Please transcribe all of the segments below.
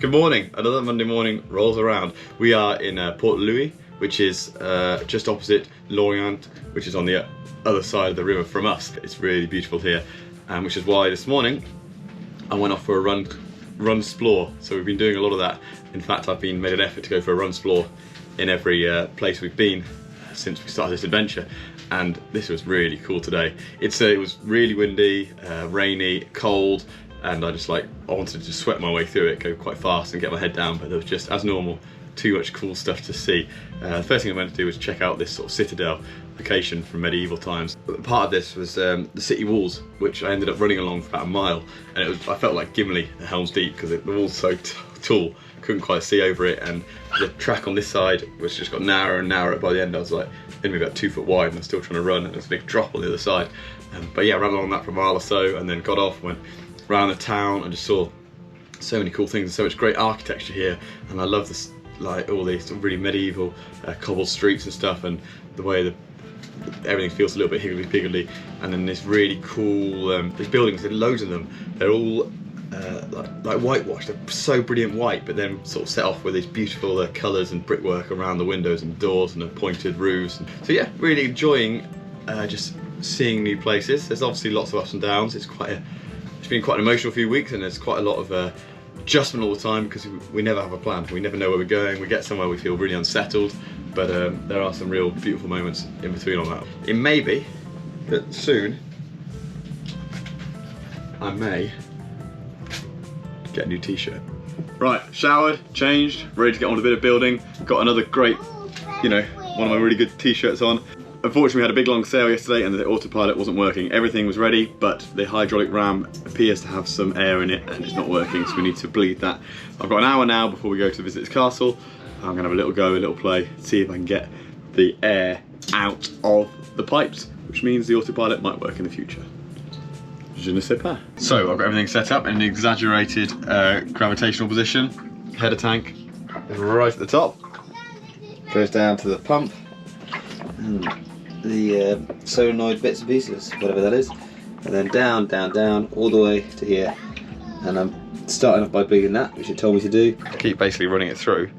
Good morning. Another Monday morning rolls around. We are in Port Louis, which is just opposite Lorient, which is on the other side of the river from us. It's really beautiful here, which is why this morning I went off for a run explore. So we've been doing a lot of that. In fact, I've made an effort to go for a run explore in every place we've been since we started this adventure, and this was really cool today. It was really windy, rainy, cold, and I wanted to just sweat my way through it, go quite fast and get my head down, but there was just, as normal, too much cool stuff to see. The first thing I went to do was check out this sort of Citadel location from medieval times. Part of this was the city walls, which I ended up running along for about a mile, and I felt like Gimli at Helm's Deep, because the wall's so tall, couldn't quite see over it, and the track on this side, which just got narrower and narrower. By the end I was like maybe about 2 foot wide, and I was still trying to run, and there's a big drop on the other side. But yeah, I ran along that for a mile or so, and then got off, went around the town, and just saw so many cool things, so much great architecture here, and I love this, like all these really medieval cobbled streets and stuff, and the way everything feels a little bit higgledy-piggledy. And then this really cool, these buildings, there's loads of them, they're all like whitewashed, they're so brilliant white, but then sort of set off with these beautiful colours and brickwork around the windows and doors and the pointed roofs. So yeah, really enjoying just seeing new places. There's obviously lots of ups and downs. It's been quite an emotional few weeks, and there's quite a lot of adjustment all the time, because we never have a plan. We never know where we're going. We get somewhere, we feel really unsettled, but there are some real beautiful moments in between on that. It may be that soon I may get a new t-shirt. Right, showered, changed, ready to get on with a bit of building. Got another great, one of my really good t-shirts on. Unfortunately, we had a big long sale yesterday and the autopilot wasn't working. Everything was ready, but the hydraulic ram appears to have some air in it and it's not working, so we need to bleed that. I've got an hour now before we go to visit this castle. I'm gonna have a little go, a little play, see if I can get the air out of the pipes, which means the autopilot might work in the future. Je ne sais pas. So I've got everything set up in an exaggerated gravitational position. Header tank is right at the top. Goes down to the pump. The solenoid bits and pieces, whatever that is, and then down, down, down, all the way to here. And I'm starting off by bleeding that, which it told me to do. Keep basically running it through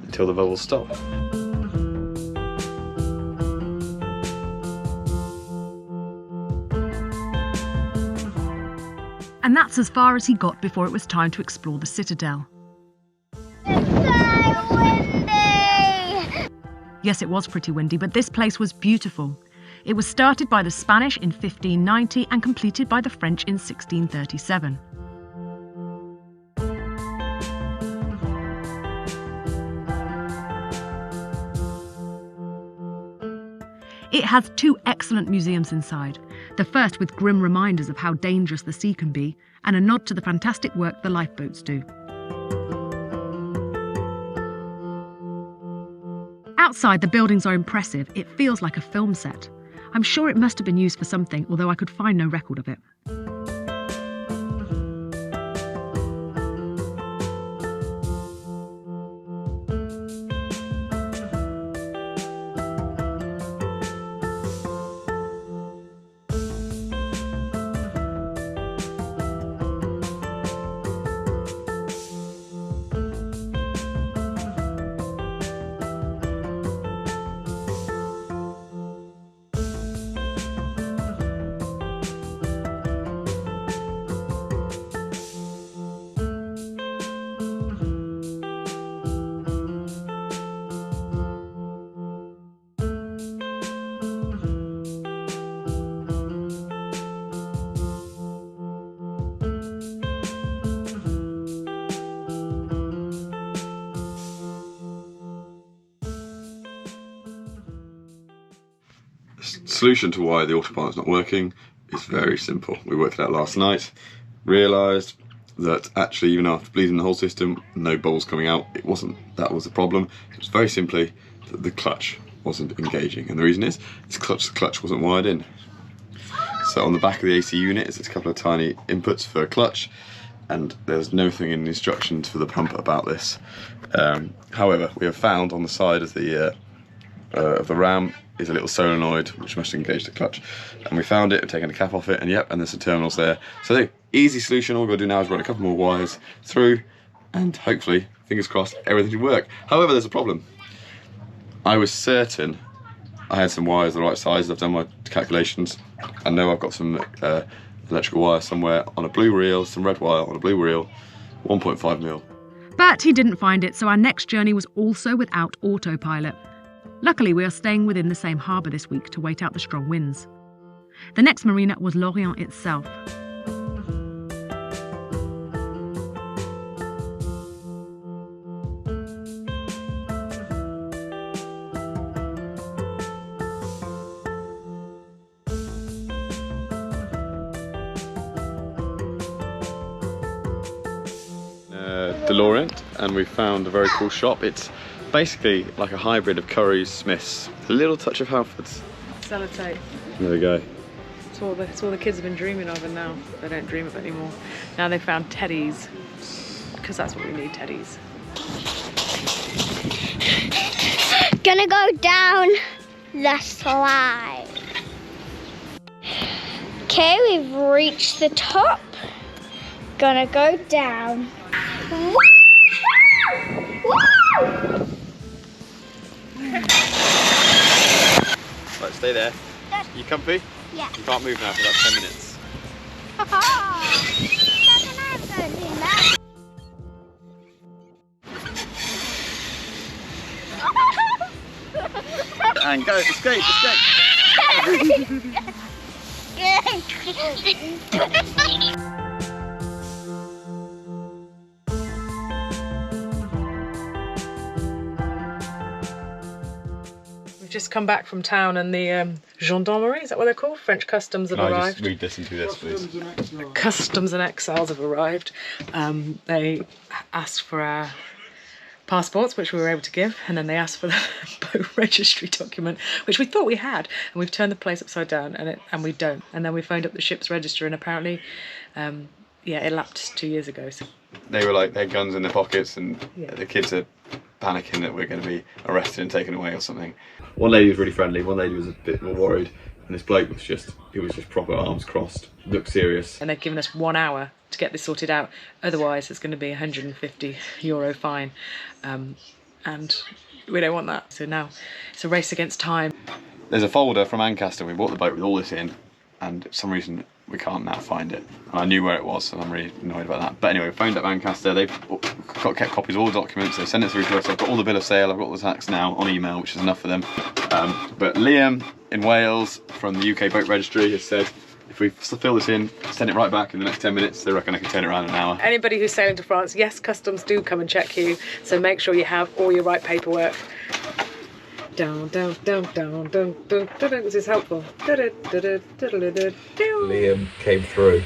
until the bubbles stop. And that's as far as he got before it was time to explore the Citadel. Yes, it was pretty windy, but this place was beautiful. It was started by the Spanish in 1590 and completed by the French in 1637. It has 2 excellent museums inside. The first with grim reminders of how dangerous the sea can be, and a nod to the fantastic work the lifeboats do. Outside, the buildings are impressive. It feels like a film set. I'm sure it must have been used for something, although I could find no record of it. Solution to why the autopilot's not working is very simple. We worked it out last night, realised that actually even after bleeding the whole system, no bubbles coming out, that was the problem. It was very simply that the clutch wasn't engaging, and the reason is the clutch wasn't wired in. So on the back of the AC unit is a couple of tiny inputs for a clutch, and there's nothing in the instructions for the pump about this. However, we have found on the side of the ram is a little solenoid which must engage the clutch, and we found it and taken the cap off it, and yep, and there's the terminals there. So easy solution. All we've got to do now is run a couple more wires through, and hopefully, fingers crossed, everything should work. However, there's a problem. I was certain I had some wires the right size. I've done my calculations. I know I've got some electrical wire somewhere on a blue reel, some red wire on a blue reel, 1.5 mil. But he didn't find it, so our next journey was also without autopilot. Luckily, we are staying within the same harbour this week to wait out the strong winds. The next marina was Lorient itself. The Lorient, and we found a very cool shop. It's basically like a hybrid of Curry's, Smith's, a little touch of Halfords. Sellotape. There we go. It's all the kids have been dreaming of, and now they don't dream of it anymore. Now they found teddies, because that's what we need, teddies. Gonna go down the slide. Okay, we've reached the top. Gonna go down. Woo! Woo! Right, stay there. You comfy? Yeah. You can't move now for about 10 minutes. And go, escape, escape! We've just come back from town, and the gendarmerie, is that what they're called? French customs have arrived. Just read this and do this, please. Customs and exiles have arrived. They asked for our passports, which we were able to give, and then they asked for the boat registry document, which we thought we had, and we've turned the place upside down, and we don't. And then we phoned up the ship's register, and apparently, yeah, it lapsed 2 years ago. So They were like, their guns in their pockets, and Yeah. the kids are panicking that we're going to be arrested and taken away or something. One lady was really friendly, one lady was a bit more worried, and this bloke was just proper arms crossed, looked serious. and they've given us 1 hour to get this sorted out. Otherwise, it's going to be a €150 fine, and we don't want that. So now it's a race against time. There's a folder from Ancaster. We bought the boat with all this in, and for some reason we can't now find it. And I knew where it was, so I'm really annoyed about that. But anyway, we phoned up Ancaster. They've kept copies of all the documents. They sent it through to us. I've got all the bill of sale. I've got all the tax now on email, which is enough for them. But Liam in Wales from the UK Boat Registry has said, if we fill this in, send it right back in the next 10 minutes, they reckon I can turn it around in an hour. Anybody who's sailing to France, yes, customs do come and check you, so make sure you have all your right paperwork. Down, down, down, down, down, down, down. This is helpful. Liam came through.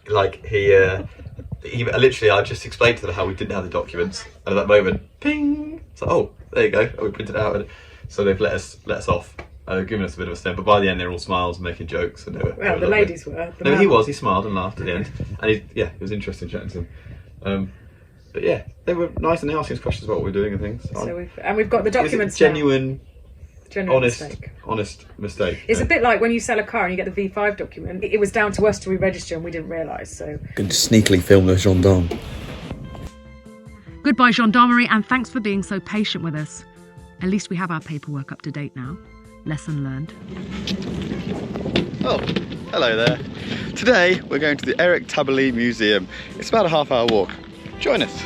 Like he literally, I just explained to them how we didn't have the documents, and at that moment, ping! It's like, oh, there you go. And we printed it out, and so they've let us off. They've given us a bit of a stamp, but by the end they're all smiles and making jokes. And they were, Well, the ladies were. No, he was. He smiled and laughed at the end, and it was interesting chatting to them. But yeah, they were nice, and they asked us questions about what we're doing and things. So we've got the documents. Genuine, honest mistake. It's a bit like when you sell a car and you get the V5 document. It was down to us to re-register, and we didn't realise. So going to sneakily film the gendarme. goodbye, gendarmerie, and thanks for being so patient with us. At least we have our paperwork up to date now. Lesson learned. Oh, hello there. Today we're going to the Eric Tabarly Museum. It's about a half-hour walk. Join us.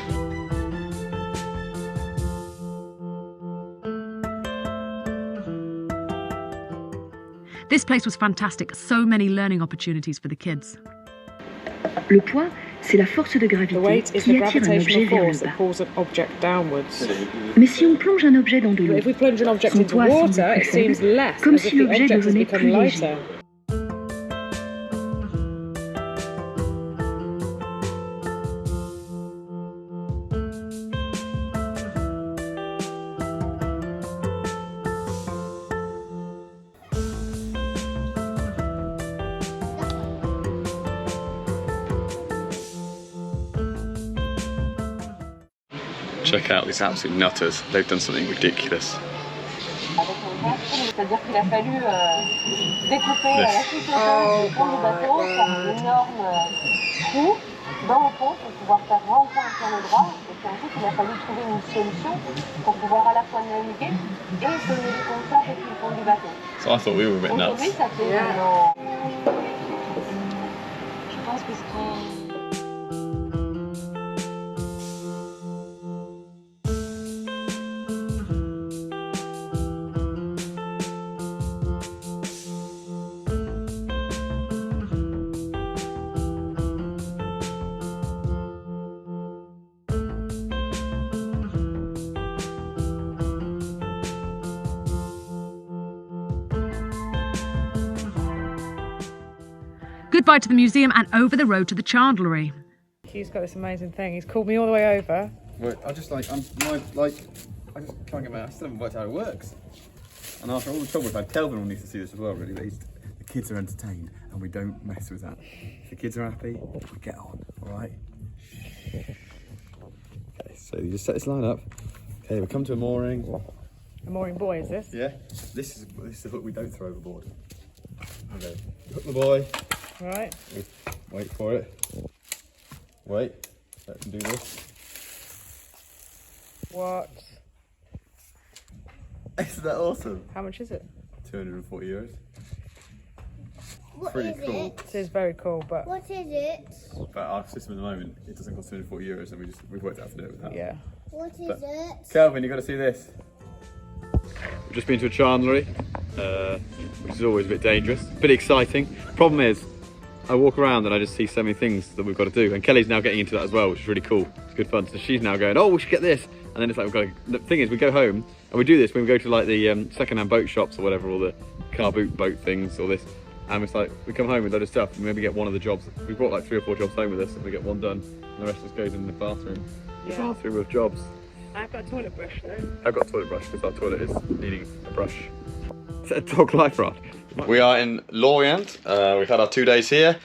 This place was fantastic. So many learning opportunities for the kids. Le poids, c'est la force de The gravité weight is qui the attire un gravitational objet vers force le that bas. pulls an object downwards. Mais si on plonge un objet dans de l'eau, If we plunge an object son into poids semble water, plus it seems faible, less, comme as if si the l'objet object has devenait become plus léger. lighter. Check out these absolute nutters. They've done something ridiculous. C'est-à-dire qu'il a fallu découper la sous-plottage du fond du bateau, faire un énorme trou dans le pont pour pouvoir faire rentrer un piano droit. Et ensuite, il a fallu trouver une solution pour pouvoir à la fois naviguer et donner le contact avec le fond du bateau. So I thought we were a bit nuts. Aujourd'hui, ça fait Yeah. Je pense que ce qui... Goodbye to the museum and over the road to the chandlery. He's got this amazing thing. He's called me all the way over. Well, I just I just can't get I still haven't worked out how it works. And after all the trouble we've had, Kelvin will need to see this as well, really. The kids are entertained and we don't mess with that. If the kids are happy, we get on, alright? Okay, so you just set this line up. Okay, we come to a mooring. A mooring buoy, is this? Yeah. This is the hook we don't throw overboard. Okay. Hook the buoy. Right. Wait for it. Wait. Let them do this. What? Isn't that awesome? How much is it? 240 euros. What Pretty is cool. it? This is very cool, but What is it? But our system at the moment, it doesn't cost 240 euros, and we've worked out to do it with that. yeah. What is But- it? Calvin, you got to see this. We've just been to a chandlery, which is always a bit dangerous. A bit exciting. Problem is, I walk around and I just see so many things that we've got to do. And Kelly's now getting into that as well, which is really cool. It's good fun. So she's now going, oh, we should get this. And then it's like, we've got to... The thing is, we go home and we do this when we go to like the second-hand boat shops or whatever, or the car boat things, or this. And it's like, we come home with a load of stuff and maybe get one of the jobs. We brought like 3 or 4 jobs home with us and we get one done. And the rest just goes in the bathroom. The Yeah. bathroom with jobs. I've got a toilet brush though. I've got a toilet brush because our toilet is needing a brush. It's a dog life raft. We are in Lorient. We've had our 2 days here,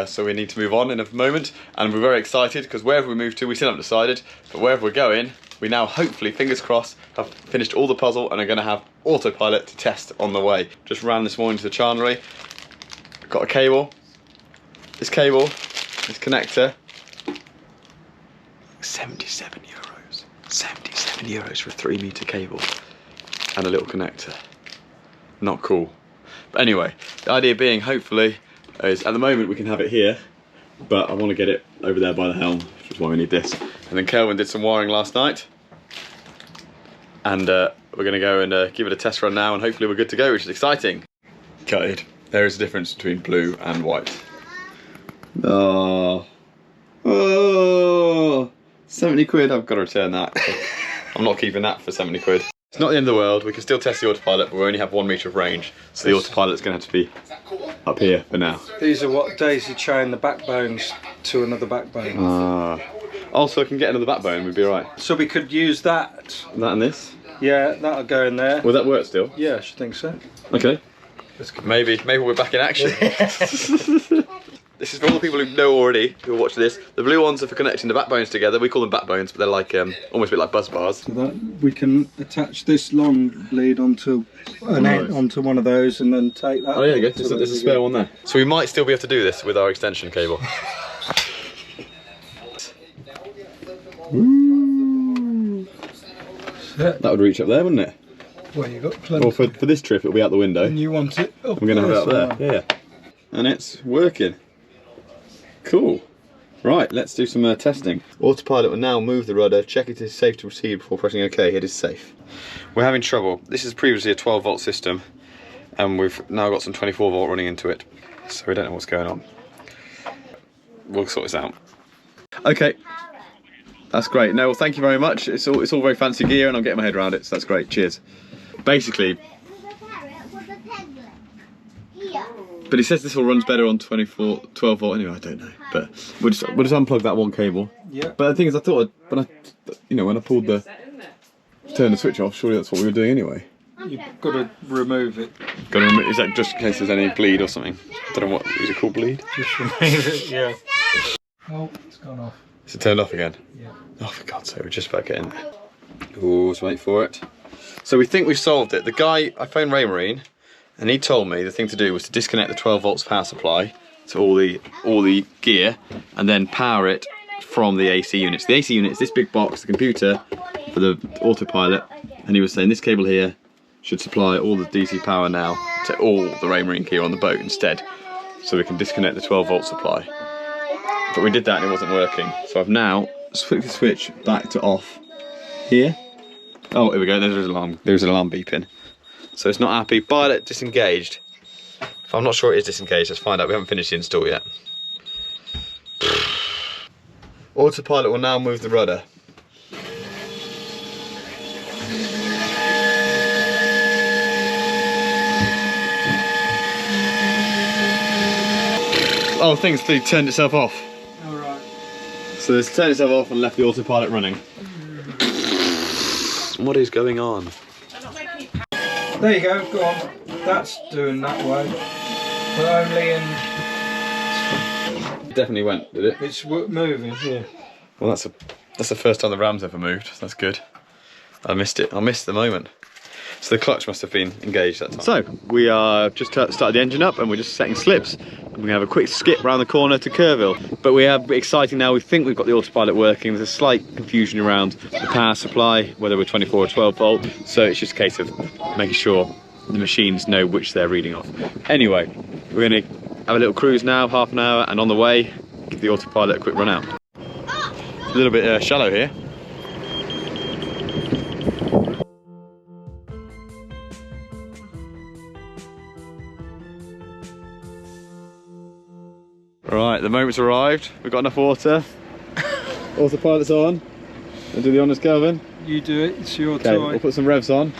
so we need to move on in a moment. And we're very excited because wherever we move to, we still haven't decided, but wherever we're going, we now hopefully, fingers crossed, have finished all the puzzle and are going to have Autopilot to test on the way. Just ran this morning to the chandlery. Got a cable. This cable, this connector, 77 euros. 77 euros for a 3-meter cable and a little connector. Not cool. But anyway, the idea being, hopefully, is at the moment we can have it here, but I want to get it over there by the helm, which is why we need this. And then Kelvin did some wiring last night, and we're going to go and give it a test run now, and hopefully we're good to go, which is exciting. Gutted. There is a difference between blue and white. Oh. Oh. 70 quid, I've got to return that. I'm not keeping that for 70 quid. It's not the end of the world, we can still test the Autopilot, but we only have 1 metre of range, so the Autopilot's going to have to be up here for now. These are what daisy chain the backbones to another backbone. Also, I can get another backbone, we'd be alright. So we could use that. That and this? Yeah, that'll go in there. Will that work still? Yeah, I should think so. Okay. Maybe we're back in action. This is for all the people who know already, who are watching this. The blue ones are for connecting the backbones together. We call them backbones, but they're like almost a bit like buzz bars. So that we can attach this long lead onto onto one of those and then take that. Oh, yeah, there you go. There's a spare one there. So we might still be able to do this with our extension cable. That would reach up there, wouldn't it? Well, you got plenty. Or for this trip, it'll be out the window. And you want it up. We're going to have it up there. Yeah. And it's working. Cool. Right, let's do some testing. Autopilot will now move the rudder, check it is safe to proceed before pressing OK. It is safe. We're having trouble. This is previously a 12 volt system, and we've now got some 24 volt running into it. So we don't know what's going on. We'll sort this out. Okay. That's great. No, well, thank you very much. It's all very fancy gear, and I'm getting my head around it, so that's great. Cheers. Basically, but he says this all runs better on 12 volt anyway. I don't know, but we'll just unplug that one cable. Yeah. But the thing is, I thought when I pulled turn the switch off, surely that's what we were doing anyway. You've got to remove it. Got to remove. Is that just in case there's any bleed or something? I don't know what is it called, bleed? Just remove it. Yeah. Oh, it's gone off. Is it turned off again? Yeah. Oh, for God's sake, we're just about getting there. Ooh, let's wait for it. So we think we've solved it. The guy, I phoned Ray Marine, and he told me the thing to do was to disconnect the 12 volts power supply to all the gear, and then power it from the AC units. The AC unit is this big box, the computer for the autopilot, and he was saying this cable here should supply all the DC power now to all the Raymarine gear on the boat instead, so we can disconnect the 12 volt supply. But we did that and it wasn't working, so I've now flicked the switch back to off here. Oh, here we go, there's an alarm beeping. So it's not happy. Pilot disengaged. If I'm not sure it is disengaged, let's find out. We haven't finished the install yet. Autopilot will now move the rudder. Oh, thing's turned itself off. Alright. So it's turned itself off and left the autopilot running. What is going on? There you go, go on. That's doing that way. But only in... Definitely went, did it? It's moving, yeah. Well, that's the first time the ram's ever moved. So that's good. I missed it. I missed the moment. So the clutch must have been engaged that time. So we are just started the engine up and we're just setting slips. We're gonna have a quick skip round the corner to Kerrville. But we have exciting now. We think we've got the autopilot working. There's a slight confusion around the power supply, whether we're 24 or 12 volt. So it's just a case of making sure the machines know which they're reading off. Anyway, we're gonna have a little cruise now, half an hour, and on the way, give the autopilot a quick run out. A little bit shallow here. Right, the moment's arrived. We've got enough water. Autopilot's on. I'll do the honours, Kelvin. You do it, it's your Okay, toy. we'll put some revs on.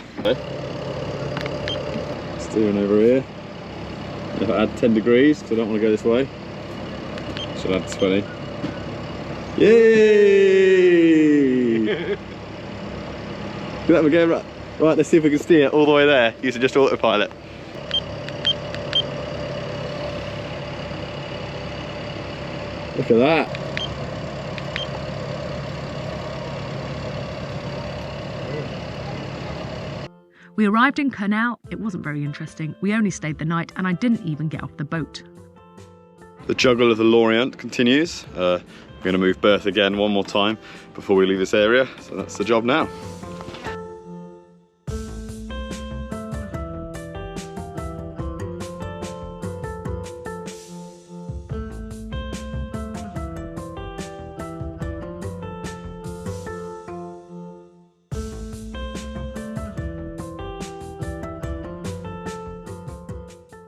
Steering over here. If I add 10 degrees, because I don't want to go this way. Should add 20. Yay! Look at that, we're going right. Right, let's see if we can steer all the way there using just autopilot. Look at that. We arrived in Canal. It wasn't very interesting. We only stayed the night and I didn't even get off the boat. The juggle of the Lorient continues. We're going to move berth again one more time before we leave this area. So that's the job now.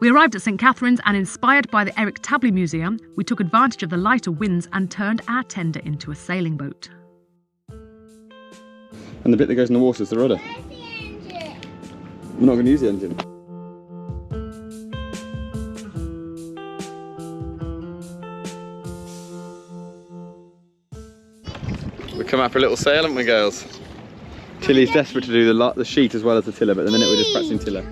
We arrived at St Catherine's and, inspired by the Eric Tabarly Museum, we took advantage of the lighter winds and turned our tender into a sailing boat. And the bit that goes in the water is the rudder. We're not going to use the engine. We've come out for a little sail, haven't we, girls? Tilly's desperate to do the sheet as well as the tiller, but at the minute we're just practicing tiller.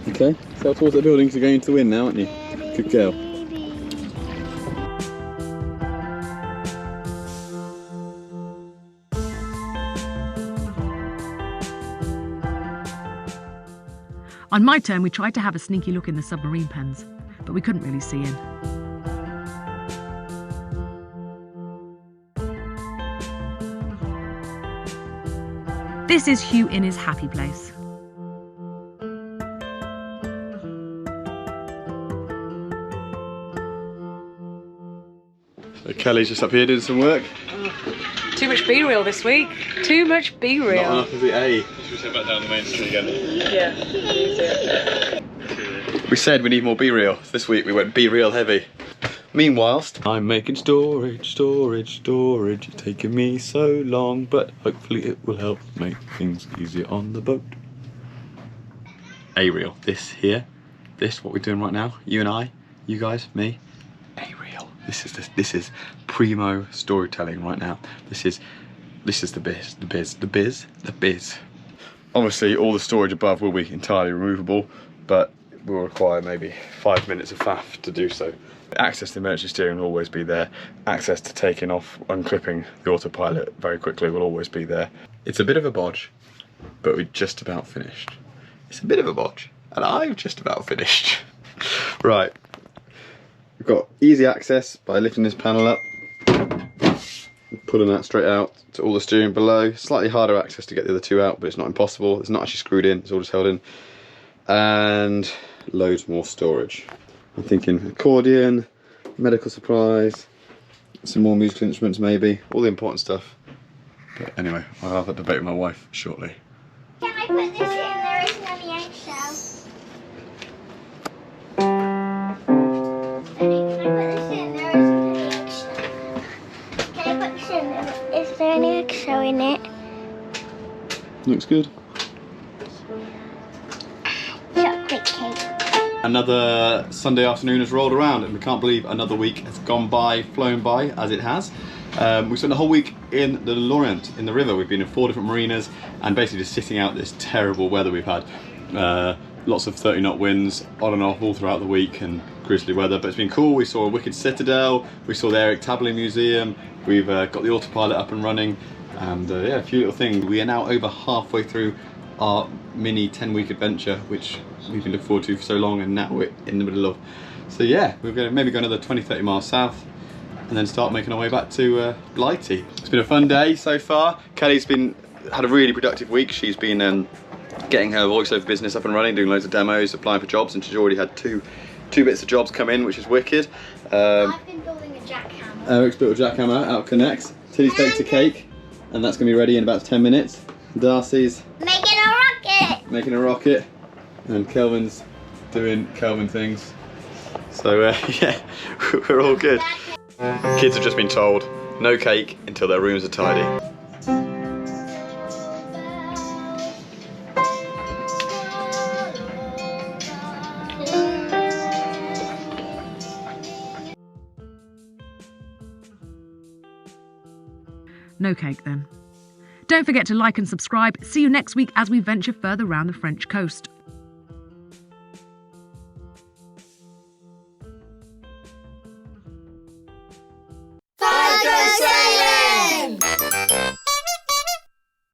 Okay, sail towards the buildings, you're going into the wind now, aren't you? Good girl. On my turn, we tried to have a sneaky look in the submarine pens, but we couldn't really see in. This is Hugh in his happy place. So Kelly's just up here doing some work. Too much B-reel this week. Too much B-reel. Not enough of the A. Should we head back down the main street again? Yeah. We said we need more B-reel. This week we went B-reel heavy. Meanwhile, I'm making storage. It's taking me so long, but hopefully it will help make things easier on the boat. A-reel. This here. This, what we're doing right now. You and I. You guys. Me. A-reel. This is primo storytelling right now. This is the biz. Obviously all the storage above will be entirely removable, but will require maybe 5 minutes of faff to do so. Access to emergency steering will always be there. Access to taking off, unclipping the autopilot very quickly will always be there. It's a bit of a bodge, but we're just about finished. It's a bit of a bodge, and I've just about finished. Right, we've got easy access by lifting this panel up, pulling that straight out to all the steering below. Slightly harder access to get the other two out, but it's not impossible. It's not actually screwed in, it's all just held in. And loads more storage. I'm thinking accordion, medical supplies, some more musical instruments maybe, all the important stuff. But anyway, I'll have a debate with my wife shortly. Can I put this in? There isn't any eggshell. Can I put this in? There isn't any eggshell. Can I put this in? Is there any eggshell in it? Looks good. Chocolate cake. Another Sunday afternoon has rolled around and we can't believe another week has gone by, flown by, as it has. We spent the whole week in the Lorient, in the river. We've been in 4 different marinas and basically just sitting out this terrible weather we've had. Lots of 30-knot winds on and off all throughout the week and grizzly weather, but it's been cool. We saw a wicked Citadel, we saw the Eric Tabarly Museum, we've got the Autopilot up and running, and yeah, a few little things. We are now over halfway through our mini 10-week adventure, which we've been looking forward to for so long, and now we're in the middle of. So yeah, we're going to maybe go another 20-30 miles south and then start making our way back to Blighty. It's been a fun day so far. Kelly's had a really productive week. She's been getting her voiceover business up and running, doing loads of demos, applying for jobs, and she's already had two bits of jobs come in, which is wicked. I've been building a jackhammer. Eric's built a jackhammer out of Connects. Tilly's baked a cake, and that's going to be ready in about 10 minutes. Darcy's Making a rocket. making a rocket, and Kelvin's doing Kelvin things. So yeah, we're all good. Kids have just been told no cake until their rooms are tidy. No cake then. Don't forget to like and subscribe. See you next week as we venture further round the French coast.